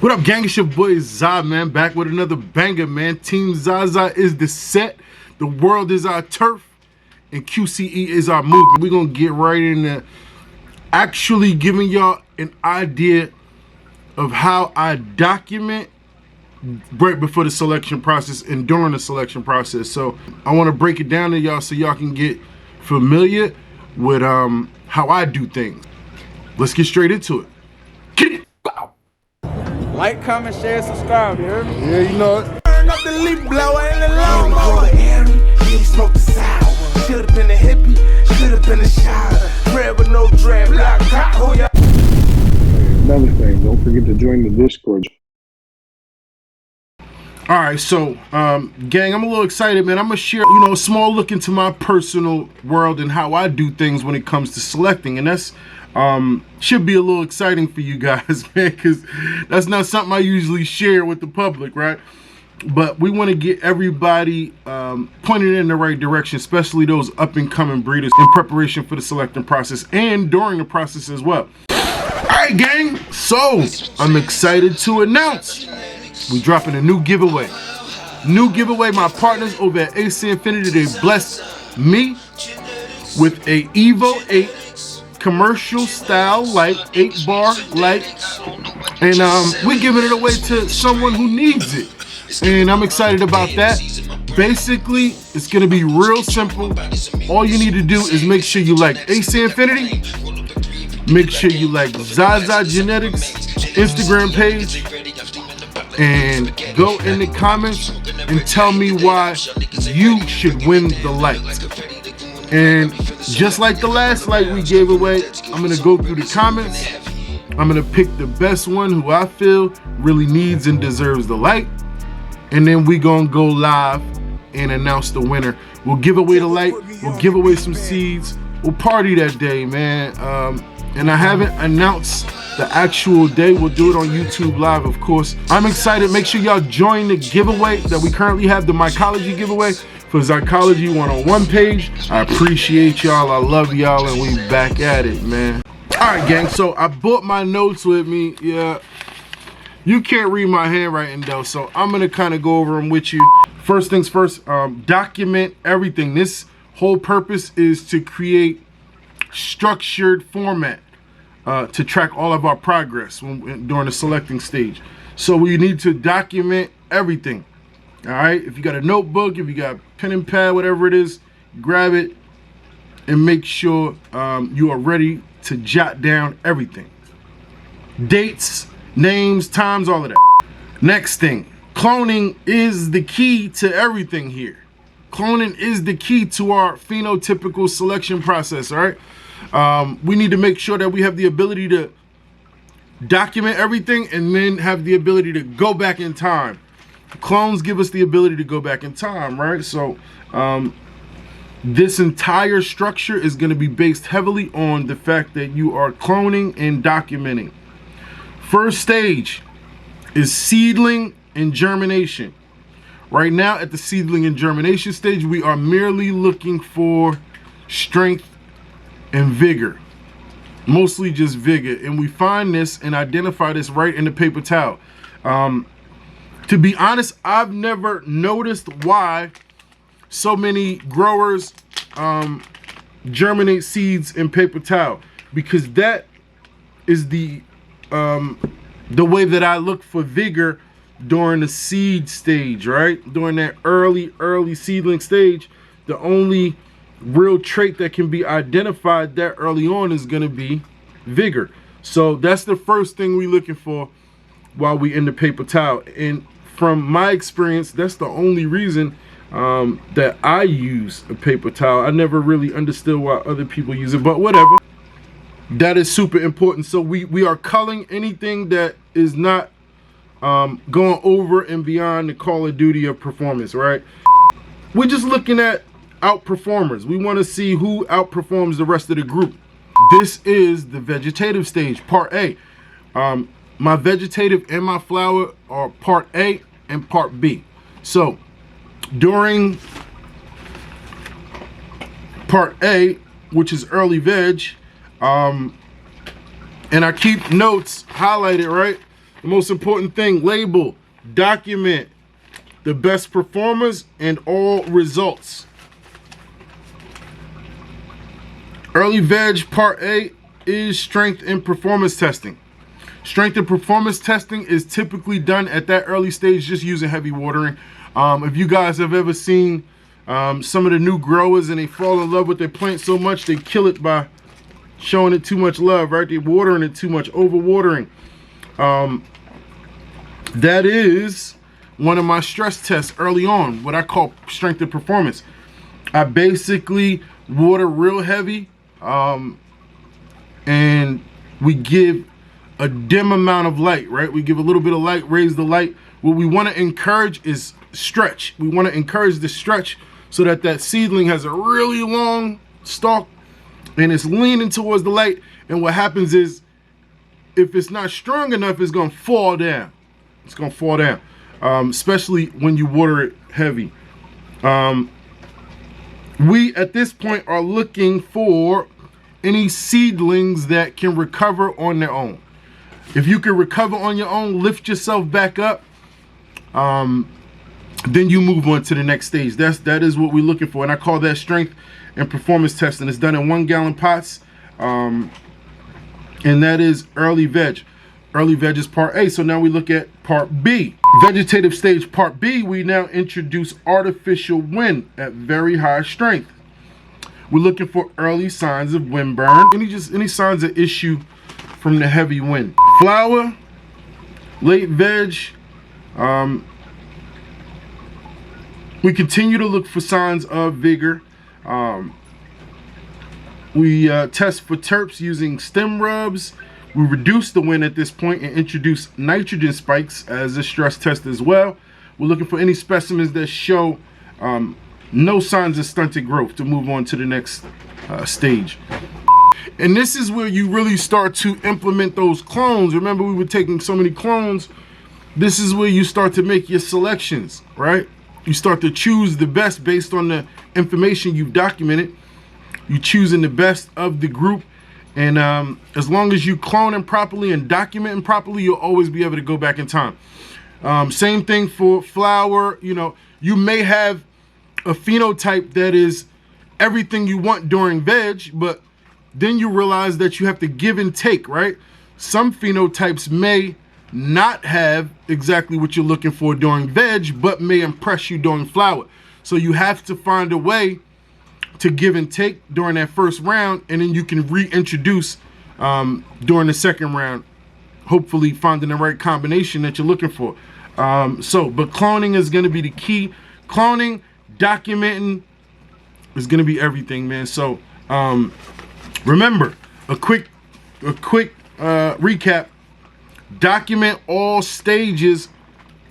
What up, gang? It's your boy Za, man, back with another banger, man. Team Zaza is the set, the world is our turf, and QCE is our movement. We're gonna get right into actually giving y'all an idea of how I document right before the selection process and during the selection process. So I want to break it down to y'all so y'all can get familiar with how I do things. Let's get straight into it. Get it. Like, comment, share, subscribe, you heard me? Yeah, you know it. Turn up the leaf blower and the lawnmower. He smoked the sour. Should've been a hippie, should've been a shower. Bread with no dread, black cock, who ya? Another thing, don't forget to join the Discord. All right, so gang, I'm a little excited, man. I'm gonna share, a small look into my personal world and how I do things when it comes to selecting, and that's should be a little exciting for you guys, man, because that's not something I usually share with the public, right? But we want to get everybody pointed in the right direction, especially those up and coming breeders in preparation for the selecting process and during the process as well. All right, gang, so I'm excited to announce we dropping a new giveaway. My partners over at AC Infinity, they blessed me with a Evo 8 commercial style light, 8-bar light, and we're giving it away to someone who needs it, and I'm excited about that. Basically, it's gonna be real simple. All you need to do is make sure you like AC Infinity, make sure you like zaza.geneti's Instagram page, and go in the comments and tell me why you should win the light. And just like the last light we gave away, I'm gonna go through the comments. I'm gonna pick the best one who I feel really needs and deserves the light, and then we gonna go live and announce the winner. We'll give away the light, we'll give away some seeds, we'll party that day, man. And I haven't announced the actual day. We'll do it on YouTube Live, of course. I'm excited. Make sure y'all join the giveaway that we currently have, the Mycology giveaway for Zycology 101 page. I appreciate y'all. I love y'all, and we back at it, man. All right, gang. So I brought my notes with me. Yeah, you can't read my handwriting though, so I'm gonna kind of go over them with you. First things first, document everything. This whole purpose is to create structured format to track all of our progress during the selecting stage. So we need to document everything. All right, if you got a notebook, if you got a pen and pad, whatever it is, grab it and make sure you are ready to jot down everything. Dates, names, times, all of that. Next thing, cloning is the key to everything here. Cloning is the key to our phenotypical selection process, all right? We need to make sure that we have the ability to document everything and then have the ability to go back in time. Clones give us the ability to go back in time, right? So this entire structure is going to be based heavily on the fact that you are cloning and documenting. First stage is seedling and germination. Right now at the seedling and germination stage, we are merely looking for strength and vigor, mostly just vigor, and we find this and identify this right in the paper towel. To be honest, I've never noticed why so many growers germinate seeds in paper towel, because that is the way that I look for vigor during the seed stage, right? During that early seedling stage, the only real trait that can be identified that early on is going to be vigor. So that's the first thing we're looking for while we in the paper towel. And from my experience, that's the only reason that I use a paper towel. I never really understood why other people use it, but whatever. That is super important. So we are culling anything that is not going over and beyond the call of duty of performance, right? We're just looking at outperformers. We want to see who outperforms the rest of the group. This is the vegetative stage, part A. My vegetative and my flower are part A and part B. So during part A, which is early veg, and I keep notes highlighted, right? The most important thing, label, document the best performers and all results. Early veg part A is strength and performance testing. Strength and performance testing is typically done at that early stage just using heavy watering. If you guys have ever seen some of the new growers and they fall in love with their plant so much they kill it by showing it too much love, right? They're watering it too much, over watering. That is one of my stress tests early on, what I call strength and performance. I basically water real heavy, and we give a dim amount of light, right? We give a little bit of light, raise the light. What we want to encourage is stretch. We want to encourage the stretch so that that seedling has a really long stalk and it's leaning towards the light. And what happens is, if it's not strong enough, it's going to fall down. It's going to fall down, especially when you water it heavy. We, at this point, are looking for any seedlings that can recover on their own. If you can recover on your own, lift yourself back up, then you move on to the next stage. That is what we're looking for, and I call that strength and performance testing. It's done in 1 gallon pots, and that is early veg. Early veg is part A. So now we look at part B. Vegetative stage part B, we now introduce artificial wind at very high strength. We're looking for early signs of wind burn, any signs of issue from the heavy wind. Flower, late veg. We continue to look for signs of vigor. We test for terps using stem rubs. We reduce the wind at this point and introduce nitrogen spikes as a stress test as well. We're looking for any specimens that show no signs of stunted growth to move on to the next stage. And this is where you really start to implement those clones. Remember, we were taking so many clones. This is where you start to make your selections, right? You start to choose the best based on the information you've documented. You're choosing the best of the group. And as long as you clone them properly and document them properly, you'll always be able to go back in time. Same thing for flower. You know, you may have a phenotype that is everything you want during veg, but then you realize that you have to give and take, right? Some phenotypes may not have exactly what you're looking for during veg, but may impress you during flower. So you have to find a way to give and take during that first round, and then you can reintroduce during the second round, hopefully finding the right combination that you're looking for. But cloning is going to be the key. Cloning, documenting is going to be everything, man. So remember, a quick recap. Document all stages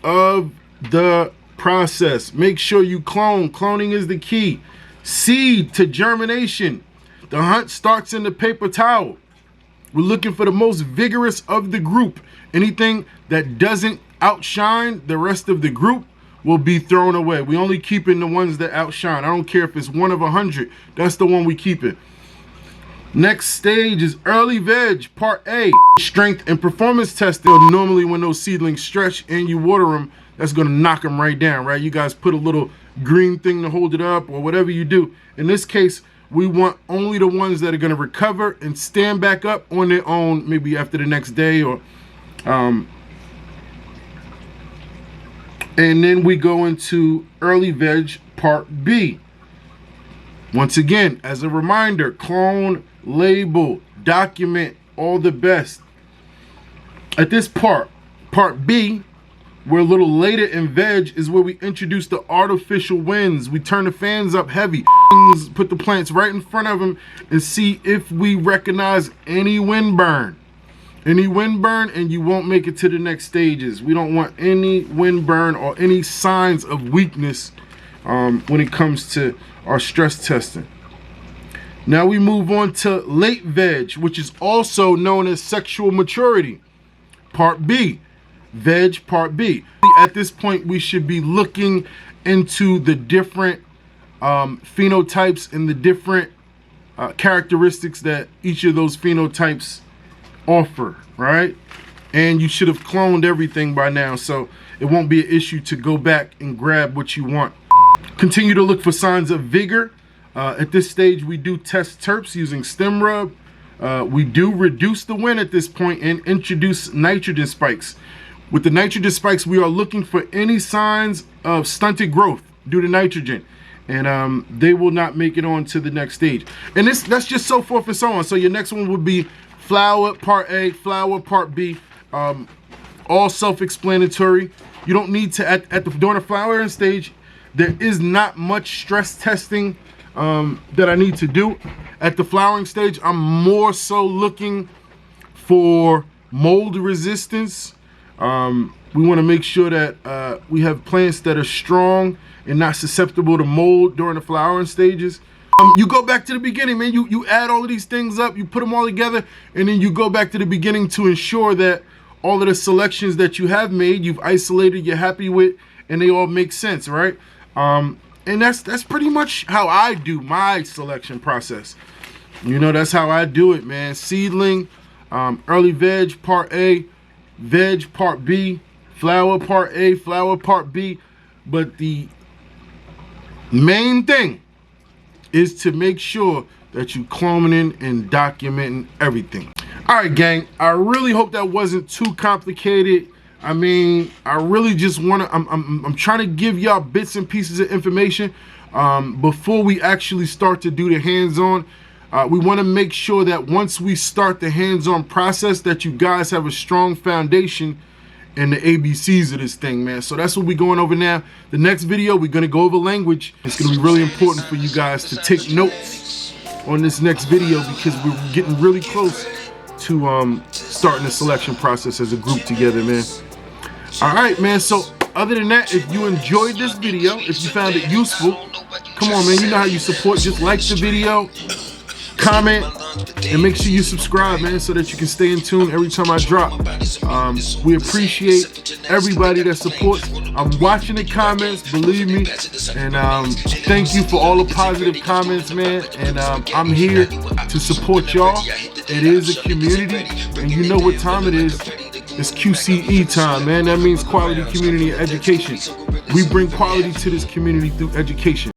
of the process. Make sure you clone. Cloning is the key. Seed to germination. The hunt starts in the paper towel. We're looking for the most vigorous of the group. Anything that doesn't outshine the rest of the group will be thrown away. We only keeping the ones that outshine. I don't care if it's 1 of 100. That's the one we keeping. Next stage is early veg, part A. Strength and performance testing. Normally when those seedlings stretch and you water them, that's gonna knock them right down, right? You guys put a little green thing to hold it up or whatever you do. In this case, we want only the ones that are gonna recover and stand back up on their own, maybe after the next day or, and then we go into early veg, part B. Once again, as a reminder, clone, label, document all the best. At this part B, we're a little later in veg, is where we introduce the artificial winds. We turn the fans up heavy, put the plants right in front of them and see if we recognize any wind burn. Any wind burn and you won't make it to the next stages. We don't want any wind burn or any signs of weakness when it comes to our stress testing. Now we move on to late veg, which is also known as sexual maturity. Part B, veg part B. At this point, we should be looking into the different phenotypes and the different characteristics that each of those phenotypes offer, right? and you should have cloned everything by now, so it won't be an issue to go back and grab what you want. Continue to look for signs of vigor. At this stage, we do test terps using stem rub. We do reduce the wind at this point and introduce nitrogen spikes. With the nitrogen spikes, we are looking for any signs of stunted growth due to nitrogen, and they will not make it on to the next stage. And that's just so forth and so on. So your next one would be flower part A, flower part B, all self-explanatory. You don't need to, during the flowering stage, there is not much stress testing that I need to do. At the flowering stage, I'm more so looking for mold resistance. We want to make sure that we have plants that are strong and not susceptible to mold during the flowering stages. You go back to the beginning, man. You add all of these things up, you put them all together, and then you go back to the beginning to ensure that all of the selections that you have made, you've isolated, you're happy with, and they all make sense, right? And that's pretty much how I do my selection process. You know, that's how I do it, man. Seedling, early veg part A, veg part B, flower part A, flower part B. But the main thing is to make sure that you cloning and documenting everything. All right, gang, I really hope that wasn't too complicated. I mean, I really just want to, I'm trying to give y'all bits and pieces of information before we actually start to do the hands-on. We want to make sure that once we start the hands-on process, that you guys have a strong foundation in the ABCs of this thing, man. So that's what we're going over now. The next video, we're going to go over language. It's going to be really important for you guys to take notes on this next video, because we're getting really close to starting the selection process as a group together, man. All right, man. So other than that, if you enjoyed this video, if you found it useful, come on, man. You know how you support. Just like the video, comment, and make sure you subscribe, man, so that you can stay in tune every time I drop. We appreciate everybody that supports. I'm watching the comments, believe me, and thank you for all the positive comments, man. And I'm here to support y'all. It is a community, and you know what time it is. It's QCE time, man. That means quality community education. We bring quality to this community through education.